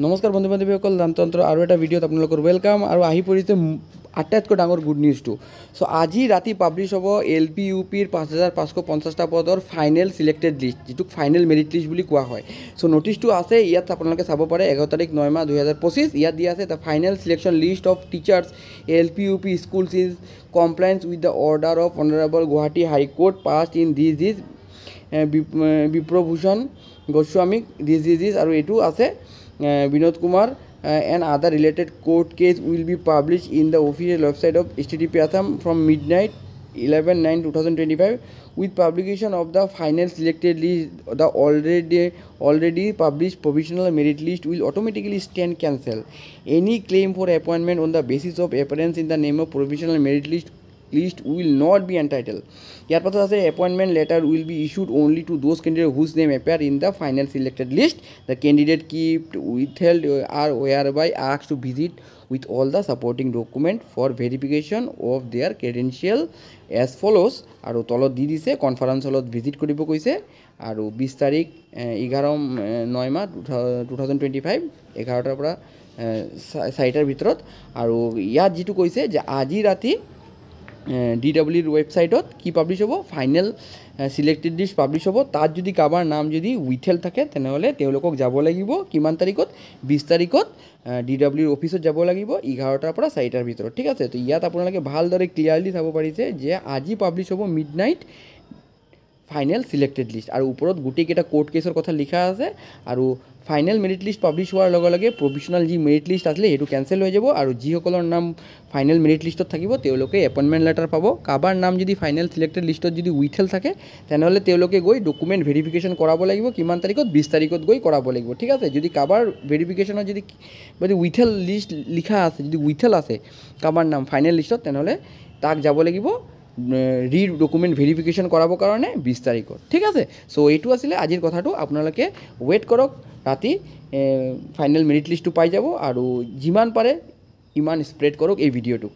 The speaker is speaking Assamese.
নমস্কাৰ বন্ধু বান্ধৱীসকল, ৰামতন্ত্ৰ আৰু এটা ভিডিঅ'ত আপোনালোকৰ ৱেলকাম। আৰু আহি পৰিছে আটাইতকৈ ডাঙৰ গুড নিউজটো। চ' আজি ৰাতি পাব্লিছ হ'ব LP UPৰ 5550টা পদৰ ফাইনেল চিলেক্টেড লিষ্ট, যিটোক ফাইনেল মেৰিট লিষ্ট বুলি কোৱা হয়। চ' নটিছটো আছে ইয়াত, আপোনালোকে চাব পাৰে 11 তাৰিখ 9 মাহ 2025। ইয়াত দিয়া আছে the final selection list of teachers LP UP schools is compliance with the order of honourable Guwahati high court passed in this Biprabhushan গোস্বামীক দিছ আৰু এইটো আছে Vinod Kumar and other related court case will be published in the official website of STTP Assam from midnight 11/9/2025 with publication of the final selected list. The already published provisional merit list will automatically stand cancelled. Any claim for appointment on the basis of appearance in the name of provisional merit list will not be entitled. ইয়াৰ পাছত আছে appointment letter will be issued only to those candidates whose name appear in the final selected list. The candidate kept withheld are hereby asked to visit with all the supporting document for verification of their credential as follows. আৰু তলত দি দিছে কনফাৰেন্স হলত ভিজিট কৰিব কৈছে। আৰু 20 তাৰিখ 11/9 মাহ 2025 11টাৰ পৰা 4টাৰ ভিতৰত। আৰু ইয়াত যিটো কৈছে যে আজি ৰাতি DWৰ ৱেবছাইটত কি পাব্লিছ হ'ব, ফাইনেল চিলেক্টেড লিষ্ট পাব্লিছ হ'ব। তাত যদি কাৰোবাৰ নাম যদি উইথেল থাকে তেনেহ'লে তেওঁলোকক যাব লাগিব কিমান তাৰিখত, 20 তাৰিখত DWৰ অফিচত যাব লাগিব 11টাৰ পৰা 4টাৰ ভিতৰত। ঠিক আছে, তো ইয়াত আপোনালোকে ভালদৰে ক্লিয়াৰলি চাব পাৰিছে যে আজি পাব্লিছ হ'ব মিডনাইট ফাইনেল চিলেক্টেড লিষ্ট। আৰু ওপৰত গোটেইকেইটা কোৰ্ট কেছৰ কথা লিখা আছে। আৰু ফাইনেল মেৰিট লিষ্ট পাব্লিছ হোৱাৰ লগে লগে প্ৰভিশ্যনেল যি মেৰিট লিষ্ট আছিলে সেইটো কেঞ্চেল হৈ যাব। আৰু যিসকলৰ নাম ফাইনেল মেৰিট লিষ্টত থাকিব তেওঁলোকে এপইণ্টমেণ্ট লেটাৰ পাব। কাৰোবাৰ নাম যদি ফাইনেল চিলেক্টেড লিষ্টত যদি উইথেল থাকে তেনেহ'লে তেওঁলোকে গৈ ডকুমেণ্ট ভেৰিফিকেশ্যন কৰাব লাগিব কিমান তাৰিখত, 20 তাৰিখত গৈ কৰাব লাগিব। ঠিক আছে, যদি কাৰোবাৰ ভেৰিফিকেশ্যনত যদি উইথেল লিষ্ট লিখা আছে, যদি উইথেল আছে কাৰোবাৰ নাম ফাইনেল লিষ্টত, তেনেহ'লে তাক যাব লাগিব ডকুমেণ্ট ভেৰিফিকেশ্যন কৰাবৰ কাৰণে 20 তাৰিখত। ঠিক আছে, চ' এইটো আছিলে আজিৰ কথাটো। আপোনালোকে ৱেইট কৰক, ৰাতি ফাইনেল মেৰিট লিষ্টটো পাই যাব। আৰু যিমান পাৰে ইমান স্প্ৰেড কৰক এই ভিডিঅ'টোক।